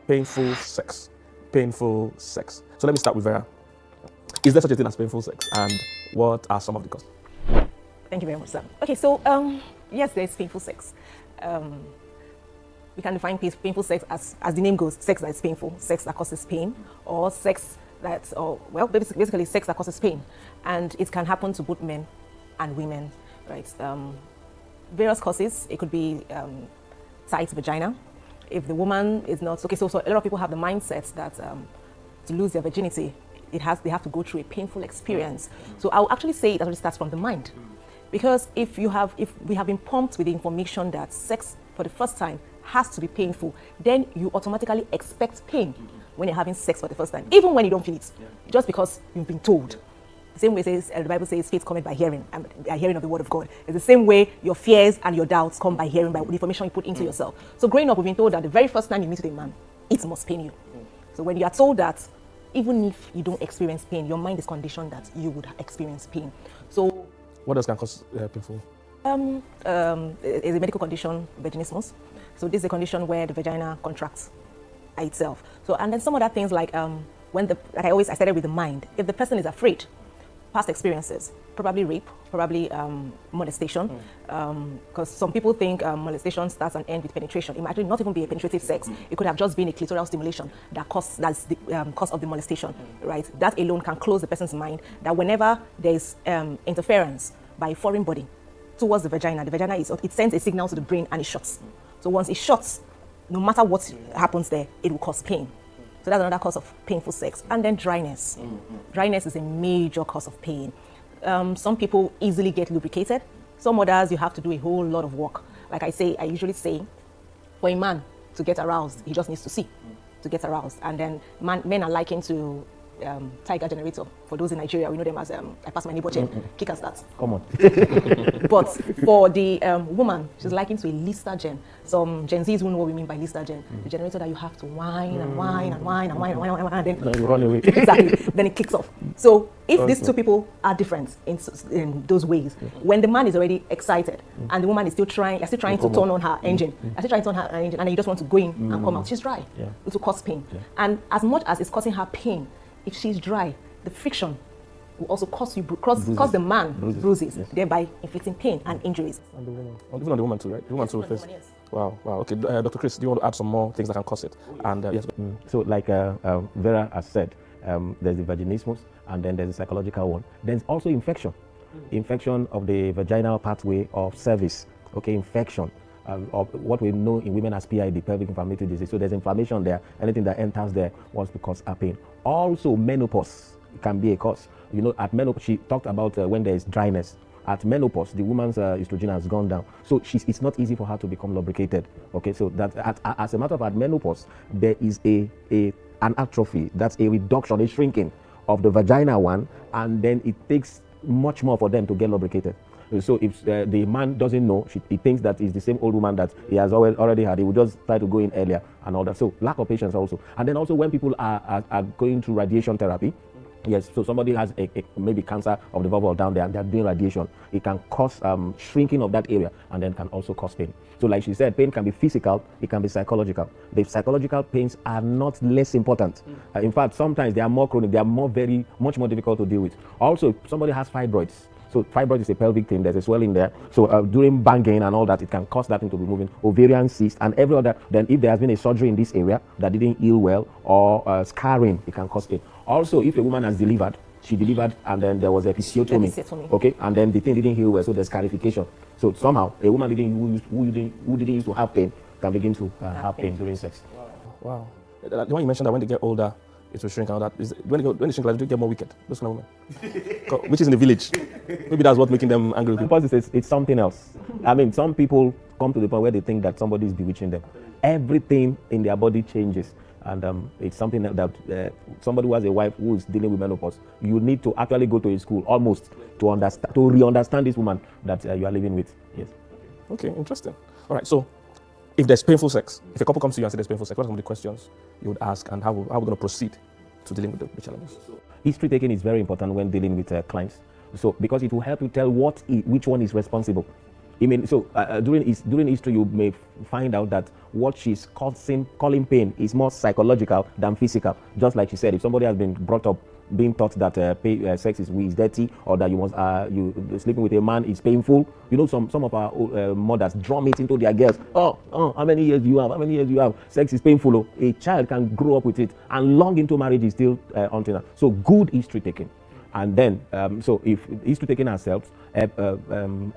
Painful sex. Painful sex. So let me start with Vera. Is there such a thing as painful sex? And what are some of the causes? Thank you very much, sir. Okay, so yes, there is painful sex. We can define painful sex as the name goes, sex that is painful, sex that causes pain, or sex that, well, basically sex that causes pain. And it can happen to both men and women, right? Various causes. It could be tight vagina. If the woman is not, okay, so a lot of people have the mindset that to lose their virginity, they have to go through a painful experience. So I'll actually say it actually starts from the mind. Because if we have been pumped with the information that sex for the first time has to be painful, then you automatically expect pain when you're having sex for the first time, even when you don't feel it, just because you've been told. The same way the Bible says faith cometh by hearing, and by hearing of the word of God. It's the same way your fears and your doubts come by hearing, by the information you put into yourself. So growing up, we've been told that the very first time you meet with a man, it must pain you. So when you are told that, even if you don't experience pain, your mind is conditioned that you would experience pain. So what else can cause painful? Is a medical condition, vaginismus. So this is a condition where the vagina contracts itself. So, and then some other things like I started with the mind. If the person is afraid, past experiences, probably rape, probably molestation, because some people think molestation starts and ends with penetration. It might actually not even be a penetrative sex. It could have just been a clitoral stimulation that's the cause of the molestation, right? That alone can close the person's mind that whenever there's interference by a foreign body towards the vagina it sends a signal to the brain and it shuts. So once it shuts, no matter what happens there, it will cause pain. So that's another cause of painful sex. And then dryness. Dryness is a major cause of pain. Some people easily get lubricated. Some others, you have to do a whole lot of work. Like I usually say, for a man to get aroused, he just needs to see to get aroused. And then men are likened to tiger generator. For those in Nigeria, we know them as I pass my neighbor gen, kick and start. Come on. But for the woman, she's likened to a lister gen. Some Gen Zs will know what we mean by lister gen. The generator that you have to whine and whine and whine and whine and whine and whine, and then you run away. Exactly. Then it kicks off. So if these two people are different in those ways, when the man is already excited and the woman is still trying to turn on her engine, and then you just want to go in and come out, she's dry. It will cause pain. And as much as it's causing her pain, if she's dry, the friction will also cause the man bruises, thereby inflicting pain and injuries. And the woman. Even on the woman too, right? The woman too first. Yes. Wow. Okay. Dr. Chris, do you want to add some more things that can cause it? And yes. So like Vera has said, there's the vaginismus, and then there's the psychological one. There's also infection. Infection of the vaginal pathway of cervix. Okay, infection. Of what we know in women as PID, pelvic inflammatory disease. So there's inflammation there. Anything that enters there wants to cause a pain. Also, menopause can be a cause. You know, at menopause, she talked about when there is dryness. At menopause, the woman's estrogen has gone down. So it's not easy for her to become lubricated. Okay, so that as a matter of fact, menopause, there is an atrophy. That's a reduction, a shrinking of the vagina one, and then it takes much more for them to get lubricated. So if the man doesn't know, he thinks that it's the same old woman that he has already had, he will just try to go in earlier and all that. So lack of patience also. And then also when people are going through radiation therapy, yes, so somebody has maybe cancer of the vulva down there and they're doing radiation, it can cause shrinking of that area and then can also cause pain. So like she said, pain can be physical, it can be psychological. The psychological pains are not less important. In fact, sometimes they are more chronic, they are much more difficult to deal with. Also, if somebody has fibroids. So fibroid is a pelvic thing, there's a swelling there. So during banging and all that, it can cause that thing to be moving. Ovarian cyst and every other. Then if there has been a surgery in this area that didn't heal well, or scarring, it can cause pain. Also, if a woman has delivered, she delivered and then there was episiotomy. Okay, and then the thing didn't heal well, so there's scarification. So somehow, a woman who didn't used to have pain can begin to have pain during sex. Wow. The one you mentioned that when they get older, it will shrink and all that. When they shrink, like, they get more wicked. Those kind of women. Which is in the village. Maybe that's what's making them angry. Because it's something else. I mean, some people come to the point where they think that somebody is bewitching them. Everything in their body changes. And it's something that somebody who has a wife who is dealing with menopause, you need to actually go to a school almost to understand, to re-understand this woman that you are living with. Yes. Okay, interesting. All right, so if there's painful sex, if a couple comes to you and says there's painful sex, what are some of the questions you would ask, and how are we going to proceed to dealing with the challenges? History taking is very important when dealing with clients. So because it will help you tell which one is responsible. During history, you may find out that what she's calling pain is more psychological than physical. Just like she said, if somebody has been brought up being taught that sex is dirty, or that you sleeping with a man is painful, some of our mothers drum it into their girls. How many years do you have? How many years do you have? Sex is painful. Oh. A child can grow up with it, and long into marriage is still haunting her. So good history taking. And then, so if history taking herself,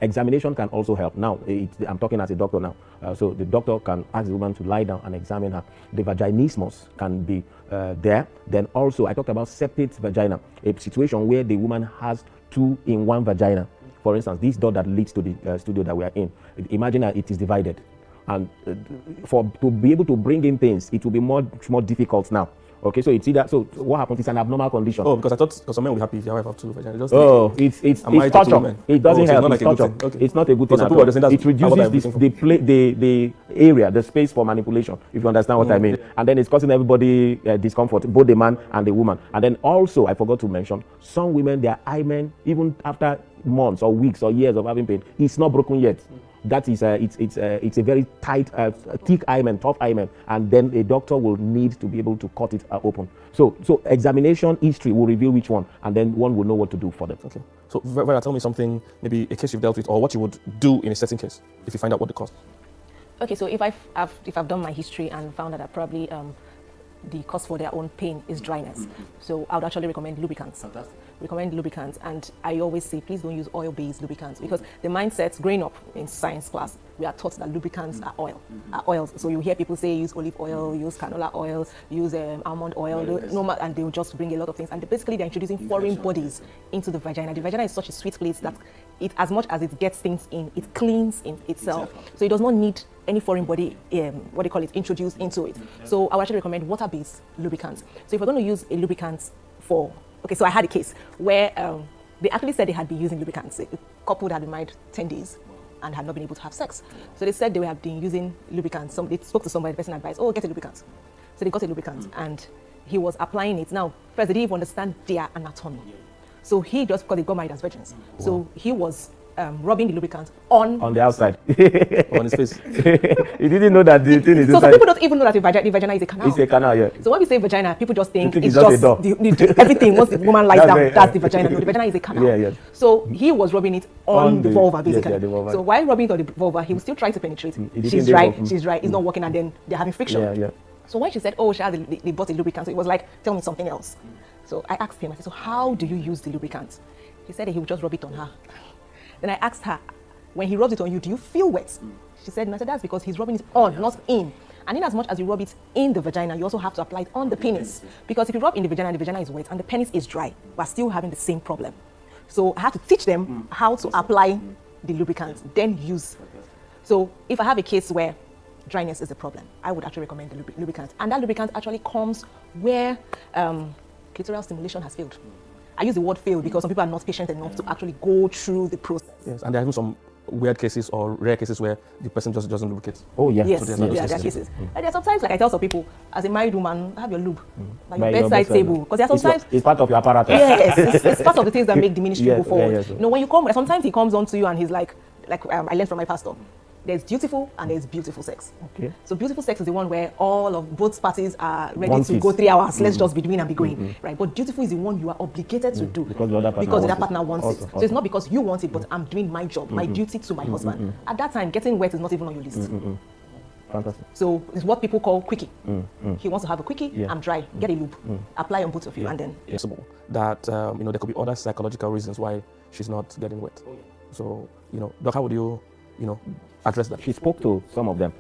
examination can also help. Now, I'm talking as a doctor now. So the doctor can ask the woman to lie down and examine her. The vaginismus can be there. Then also, I talked about septate vagina, a situation where the woman has 2 in 1 vagina. For instance, this door that leads to the studio that we are in, imagine that it is divided. And to be able to bring in things, it will be much more difficult now. Okay, so it's either, so what happens is an abnormal condition. Oh, because I thought some men will be happy if your wife have 2 vaginas. It's torture. It doesn't help. It's torture. Okay. It's not a good thing at all. It reduces the area, the space for manipulation, if you understand what I mean. And then it's causing everybody discomfort, both the man and the woman. And then also, I forgot to mention, some women, their hymen, even after months or weeks or years of having pain, it's not broken yet. That is it's a very tight, thick hymen, tough hymen, and then a doctor will need to be able to cut it open. So examination history will reveal which one, and then one will know what to do for them. Okay. So Vera, tell me something, maybe a case you've dealt with, or what you would do in a certain case if you find out what the cause. Okay, so if I've done my history and found that probably the cause for their own pain is dryness, so I would actually recommend lubricants. Fantastic. Recommend lubricants, and I always say please don't use oil-based lubricants, because the mindset growing up in science class, we are taught that lubricants are oils. So you hear people say use olive oil, use canola oil, use almond oil, and they will just bring a lot of things, and basically they're introducing foreign bodies into the vagina. The vagina is such a sweet place that it, as much as it gets things in, it cleans in itself. So it does not need any foreign body, introduced into it. So I would actually recommend water-based lubricants. So if we're going to use a lubricant for, so I had a case where they actually said they had been using lubricants. A couple that had been married 10 days and had not been able to have sex. So they said they have been using lubricants. They spoke to somebody, the person advised, get a lubricant. So they got a lubricant and he was applying it. Now, first, they didn't even understand their anatomy. So he just, because they got married as virgins. Wow. So he was rubbing the lubricant on the outside. On his face. He didn't know that the thing is so some people don't even know that the vagina is a canal. It's a canal, yeah. So when we say vagina, people just think it's just just a door. Everything. Once the woman lies down, that's the vagina. No, the vagina is a canal. Yeah. So he was rubbing it on the vulva, basically. Yes, the vulva. So while rubbing it on the vulva, he was still trying to penetrate. She's dry. It's not working, and then they're having friction. Yeah. So when she said, they bought a lubricant, so it was like, tell me something else. So I asked him, I said, so how do you use the lubricant? He said that he would just rub it on her. Then I asked her, when he rubs it on you, do you feel wet? She said, no. I said, that's because he's rubbing it on, not in. And in as much as you rub it in the vagina, you also have to apply it on the penis. Because if you rub in the vagina is wet and the penis is dry, we're still having the same problem. So I have to teach them how to apply the lubricant, then use. So if I have a case where dryness is a problem, I would actually recommend the lubricant. And that lubricant actually comes where clitoral stimulation has failed. I use the word fail because some people are not patient enough to actually go through the process. Yes, and there are even some weird cases or rare cases where the person just doesn't lubricate. Oh, yeah. Yes, there are cases. And there are sometimes, like I tell some people, as a married woman, have your lube by your bedside table. Because there are sometimes... It's part of your apparatus. Yes, it's part of the things that make the ministry go forward. Yes. When you come, sometimes he comes on to you and he's like I learned from my pastor, there's dutiful and there's beautiful sex. Okay. So beautiful sex is the one where all of both parties are ready to go 3 hours. Let's just be doing and be going, right? But dutiful is the one you are obligated to do because the other partner wants it. So it's not because you want it, but I'm doing my job, my duty to my husband. At that time, getting wet is not even on your list. Fantastic. So it's what people call quickie. He wants to have a quickie. I'm dry. Get a lube. Apply on both of you, and then possible that there could be other psychological reasons why she's not getting wet. So Doc, how would you address that? She spoke to some of them.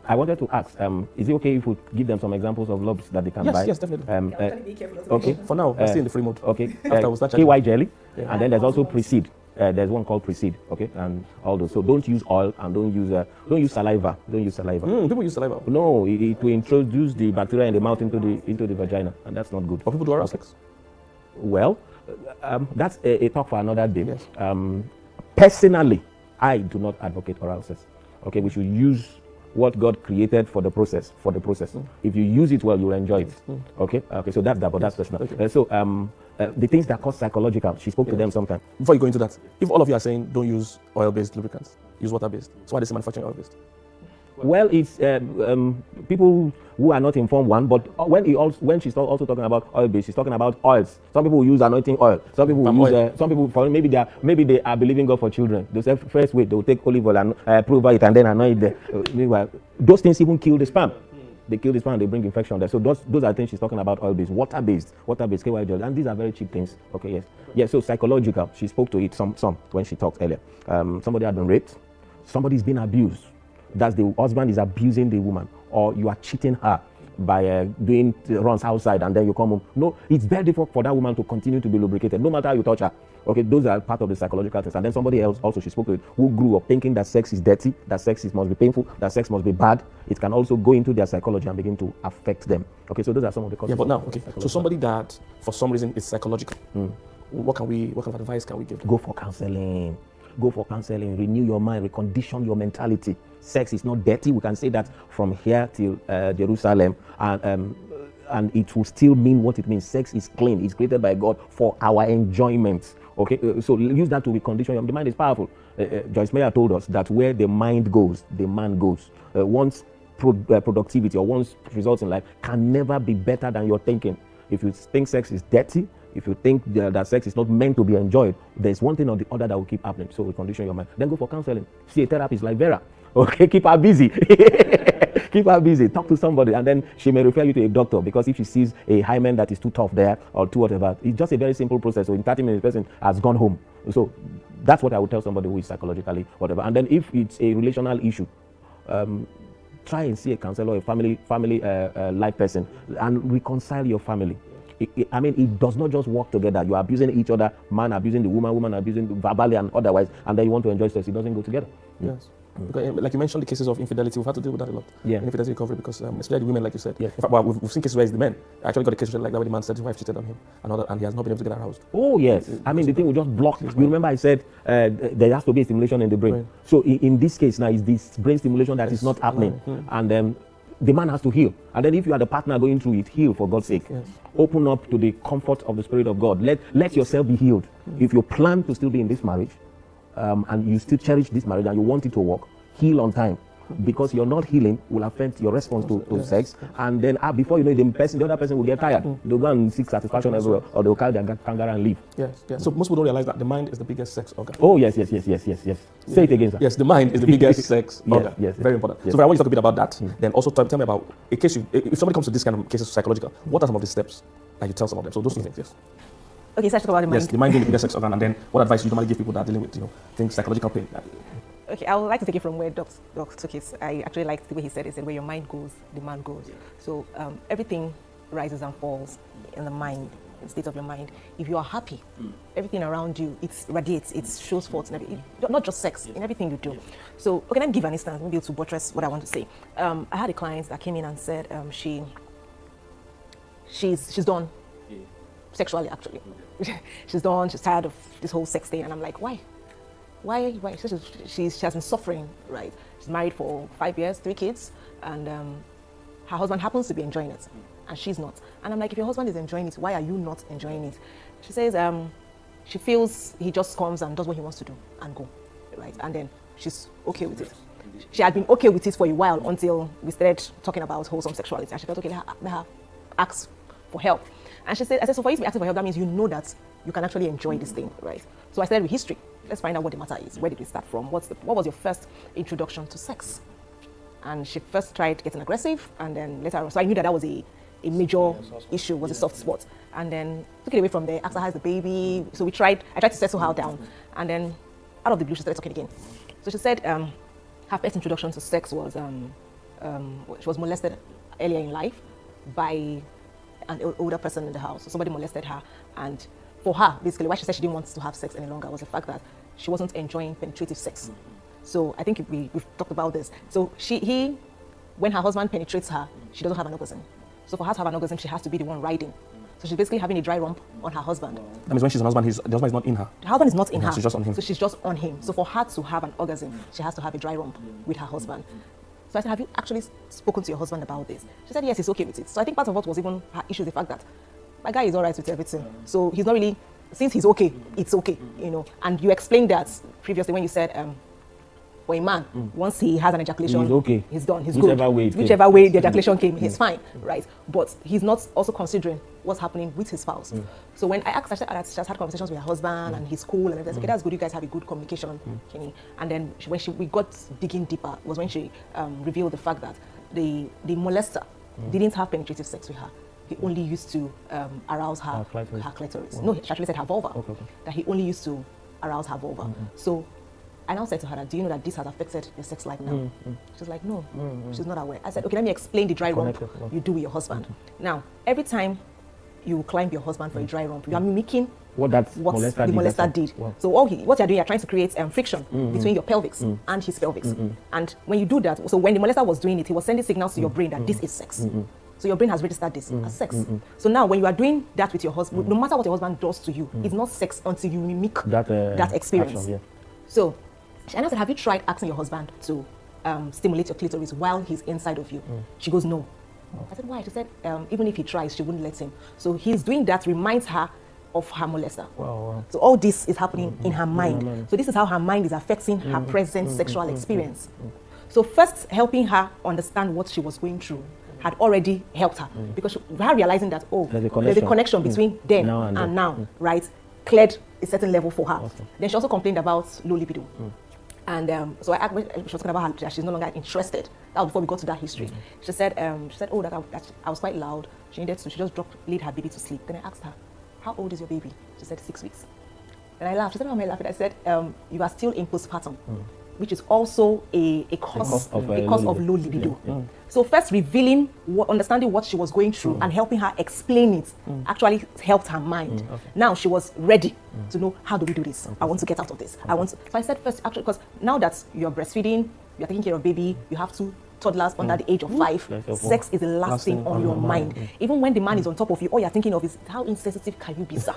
I wanted to ask, is it okay if we give them some examples of lubes that they can buy? Yes, definitely. be careful. Okay, for now, let's stay in the free mode. Okay, After we'll start chatting. KY jelly, and then there's also Precede. There's one called Precede, okay, and all those. So don't use oil and don't use saliva. Don't use saliva. People use saliva. No, it will introduce the bacteria in the mouth into the vagina, and that's not good. Or people do oral sex. Well, that's a talk for another day. Yes. Personally, I do not advocate oral sex. Okay, we should use what God created for the process. If you use it well, you will enjoy it. Okay. So that's that, but that's personal. Okay. The things that cause psychological, she spoke to them sometime. Before you go into that, if all of you are saying don't use oil-based lubricants, use water-based. So why are they still manufacturing oil-based? Well, it's people who are not informed one, but when she's also talking about oil-based, she's talking about oils. Some people use anointing oil. Some people Palm use oil. some people for maybe they are believing God for children. They say first wait, they'll take olive oil and prove it and then anoint it. Meanwhile, those things even kill the sperm. They kill the sperm, they bring infection there. So those are things she's talking about, oil-based, water-based, KY gel, and these are very cheap things. Okay, yes. Yeah, so psychological, she spoke to it some when she talked earlier. Somebody had been raped, somebody's been abused. That's the husband is abusing the woman, or you are cheating her by doing runs outside and then you come home. No, it's very difficult for that woman to continue to be lubricated, no matter how you touch her. Okay, those are part of the psychological things. And then somebody else also she spoke to it, who grew up thinking that sex is dirty, that sex must be painful, that sex must be bad. It can also go into their psychology and begin to affect them. Okay, so those are some of the causes. Yeah, but now, okay, so somebody that for some reason is psychological, what kind of advice can we give them? Go for counseling. Go for counseling, renew your mind, recondition your mentality. Sex is not dirty. We can say that from here till Jerusalem, and it will still mean what it means. Sex is clean. It's created by God for our enjoyment. Okay, so use that to recondition your. The mind is powerful. Joyce Meyer told us that where the mind goes, the man goes. One's productivity or one's results in life can never be better than your thinking. If you think sex is dirty, if you think that sex is not meant to be enjoyed, there's one thing or the other that will keep happening. So recondition your mind. Then go for counseling. See a therapist like Vera. Okay, keep her busy. Keep her busy. Talk to somebody, and then she may refer you to a doctor, because if she sees a hymen that is too tough there or too whatever, it's just a very simple process. So in 30 minutes, the person has gone home. So that's what I would tell somebody who is psychologically whatever. And then if it's a relational issue, try and see a counselor, a family life person, and reconcile your family. I mean, it does not just work together. You are abusing each other, man abusing the woman, woman abusing verbally and otherwise, and then you want to enjoy sex. It doesn't go together. Yes. Because, like you mentioned, the cases of infidelity, we've had to deal with that a lot. Yeah. Infidelity recovery, because especially the women, like you said. Yeah. In fact, well, we've seen cases where it's the men. I actually got a case like that where the man said his wife cheated on him, and he has not been able to get aroused. Oh yes. I mean, the thing will just block. You remember I said there has to be a stimulation in the brain. Right. So in this case now, it's this brain stimulation that is not happening, and the man has to heal. And then if you are the partner going through it, heal for God's sake. Yes. Open up to the comfort of the Spirit of God. Let yourself be healed. If you plan to still be in this marriage, and you still cherish this marriage and you want it to work, heal on time. Because you're not healing will affect your response to sex, and then before you know it, the other person will get tired. They'll go and seek satisfaction everywhere, or they'll carry their kangaroo and leave. Yes. So most people don't realize that the mind is the biggest sex organ. Oh yes. Say it again, sir. Yes, the mind is the biggest sex organ. Yes. Very important. Yes. So I want you to talk a bit about that. Then also tell me about a case if somebody comes to this kind of cases psychological, what are some of the steps that you tell some of them? So those two things, yes. Okay, so let's talk about the mind. Yes, the mind being the biggest sex organ, and then what advice you normally give people that are dealing with things, psychological pain. Okay, I would like to take it from where Doc took it. I actually liked the way he said it. He said, where your mind goes, the man goes. So everything rises and falls in the mind, in the state of your mind. If you are happy, everything around you, it radiates, it shows forth, not just sex, in everything you do. So, okay, let me give an instance, maybe to buttress what I want to say. I had a client that came in and said she's done sexually, actually. She's done, she's tired of this whole sex thing, and I'm like, why? Why? She has been suffering, right? She's married for 5 years, 3 kids, and her husband happens to be enjoying it, and she's not. And I'm like, if your husband is enjoying it, why are you not enjoying it? She says she feels he just comes and does what he wants to do and go, right? And then she's okay with it. She had been okay with it for a while until we started talking about wholesome sexuality, and she felt, okay, let her ask for help. And she said, I said, so for you to be asking for help, that means you know that you can actually enjoy this thing, right? So I started with history. Let's find out what the matter is. Where did we start from? What was your first introduction to sex? And she first tried getting aggressive, and then later, so I knew that was a major issue, was a soft spot. And then took it away from there, asked her, how's the baby? So I tried to settle her down. And then out of the blue, she started talking again. So she said her first introduction to sex was, she was molested earlier in life by an older person in the house. So somebody molested her, and for her, basically, why she said she didn't want to have sex any longer was the fact that she wasn't enjoying penetrative sex. So I think we've talked about this. So when her husband penetrates her, she doesn't have an orgasm. So for her to have an orgasm, she has to be the one riding. So she's basically having a dry rump on her husband. That means when she's an husband, the husband is not in her. The husband is not in her. She's just on him. So she's just on him. So for her to have an orgasm, she has to have a dry rump with her husband. So I said, have you actually spoken to your husband about this? She said, yes, he's okay with it. So I think part of what was even her issue is the fact that my guy is all right with everything. So he's not really, since he's okay, it's okay, And you explained that previously when you said For a man, once he has an ejaculation, He's okay. He's done. He's Whichever good. way it came. Whichever way the ejaculation came, he's fine, right? But he's not also considering what's happening with his spouse. So when I asked, she has had conversations with her husband and he's cool and everything. I said, okay, that's good. You guys have a good communication, Kenny. And then we got digging deeper was when she revealed the fact that the molester didn't have penetrative sex with her. He only used to arouse her clitoris. Wow. No, she actually said her vulva. Okay. That he only used to arouse her vulva. So I now said to her that, do you know that this has affected your sex life now? She's like, no, she's not aware. I said, okay, let me explain the dry rump you do with your husband. Now, every time you climb your husband for a dry rump, you are mimicking what the molester did. Wow. So what you're doing, you're trying to create friction between your pelvis and his pelvis. And when you do that, so when the molester was doing it, he was sending signals to your brain that this is sex. So your brain has registered this as sex. So now when you are doing that with your husband, no matter what your husband does to you, it's not sex until you mimic that experience. Action, yeah. So and I said, have you tried asking your husband to stimulate your clitoris while he's inside of you? She goes, no. I said, why? She said, even if he tries, she wouldn't let him. So he's doing that, reminds her of her molester. Wow. So all this is happening in her mind. So this is how her mind is affecting her present sexual experience. So first helping her understand what she was going through had already helped her because her realizing that, oh, there's a connection between then and now, right? Cleared a certain level for her. Awesome. Then she also complained about low libido. And so I asked, she was talking about how that she's no longer interested. That was before we got to that history. She said, oh, that I was quite loud. She just laid her baby to sleep. Then I asked her, how old is your baby? She said 6 weeks. And I laughed. She said, why am I laughing? I said, you are still in postpartum, which is also a cause of low libido. So first revealing, understanding what she was going through and helping her explain it actually helped her mind. Now she was ready to know, how do we do this? I want to get out of this. So I said first, actually, because now that you're breastfeeding, you're taking care of baby, you have 2 toddlers under the age of 5, sex is the last thing on your mind. Even when the man is on top of you, all you're thinking of is, how insensitive can you be, sir?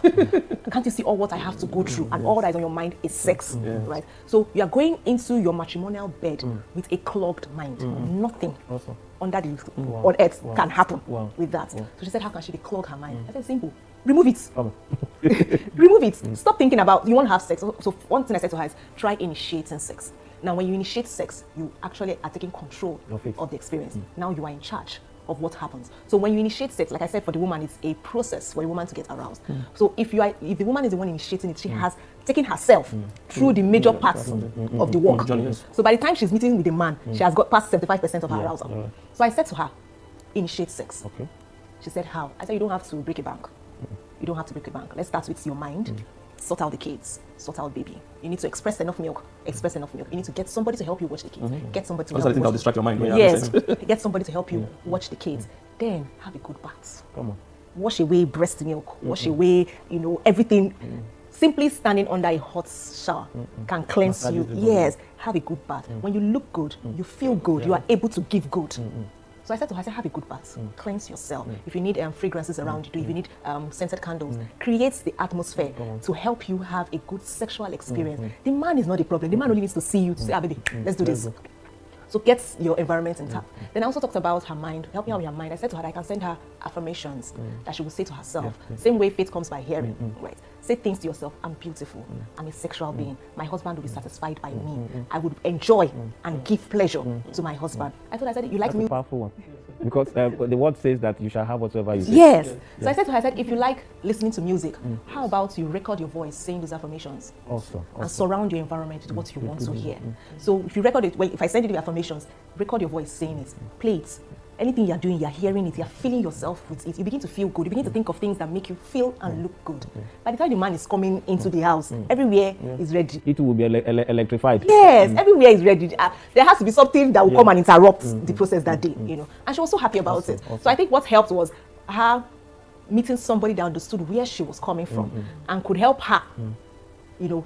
Can't you see all what I have to go through? And all that is on your mind is sex, right? So you are going into your matrimonial bed with a clogged mind. Nothing under the on earth can happen with that. So she said, how can she declog her mind? I said, simple. Remove it. Remove it. Stop thinking about, you want to have sex. So one thing I said to her is, try initiating sex. Now, when you initiate sex, you actually are taking control of the experience. Now you are in charge of what happens. So when you initiate sex, like I said, for the woman, it's a process for a woman to get aroused. So if the woman is the one initiating it, she has taken herself through the major parts of the work. So by the time she's meeting with the man, she has got past 75% of her arousal. So I said to her, initiate sex. She said, how? I said, you don't have to break a bank. You don't have to break a bank. Let's start with your mind. Sort out the kids, sort out baby. You need to express enough milk. You need to get somebody to help you watch the kids. Get somebody to help you. That'll distract your mind. Yes, get somebody to help you watch the kids. Then have a good bath. Come on. Wash away breast milk. Wash away, everything. Simply standing under a hot shower can cleanse you. Yes, have a good bath. When you look good, you feel good. You are able to give good. So I said to her, have a good bath, cleanse yourself. If you need fragrances around you, if you need scented candles, create the atmosphere to help you have a good sexual experience. The man is not the problem. The man only needs to see you to say, baby, let's do this. So get your environment intact. Then I also talked about her mind, helping her with her mind. I said to her that I can send her affirmations that she will say to herself. Same way faith comes by hearing, right? Say things to yourself, I'm beautiful, I'm a sexual being. My husband will be satisfied by me. I would enjoy and give pleasure to my husband. I said, you like me? That's a powerful one. Because the word says that you shall have whatsoever you say. Yes. So I said to her, if you like listening to music, how about you record your voice saying these affirmations? Awesome. And surround your environment with what you want to hear. So if you record it, if I send you the affirmations, record your voice saying it, play it. Anything you're doing, you're hearing it, you're feeling yourself with it. You begin to feel good. You begin to think of things that make you feel and look good. By the time the man is coming into the house, everywhere is ready. It will be electrified. Yes, everywhere is ready. There has to be something that will come and interrupt the process that day, And she was so happy about it. So I think what helped was her meeting somebody that understood where she was coming from and could help her.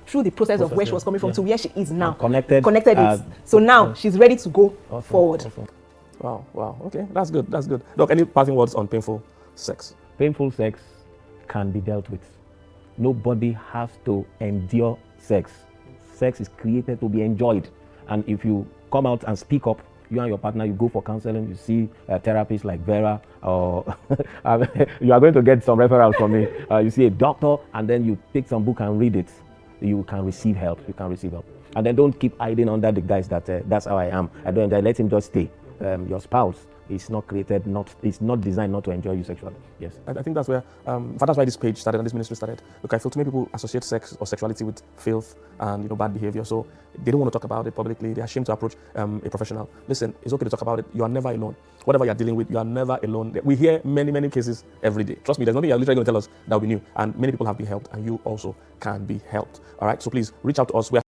Through the process of where she was coming from to where she is now. Connected it. So now she's ready to go forward. Wow. Okay, that's good. Doc, any parting words on painful sex? Painful sex can be dealt with. Nobody has to endure sex. Sex is created to be enjoyed. And if you come out and speak up, you and your partner, you go for counseling, you see a therapist like Vera, or you are going to get some referrals from me. You see a doctor, and then you take some book and read it. You can receive help. And then don't keep hiding under the guise that that's how I am. I don't enjoy. Let him just stay. Your spouse is not created, it's not designed not to enjoy you sexually. Yes. I think that's where, that's why this page started and this ministry started. Look, I feel too many people associate sex or sexuality with filth and bad behavior. So they don't want to talk about it publicly. They're ashamed to approach a professional. Listen, it's okay to talk about it. You are never alone. Whatever you're dealing with, you are never alone. We hear many, many cases every day. Trust me, there's nothing you're literally going to tell us that will be new. And many people have been helped, and you also can be helped. All right. So please reach out to us.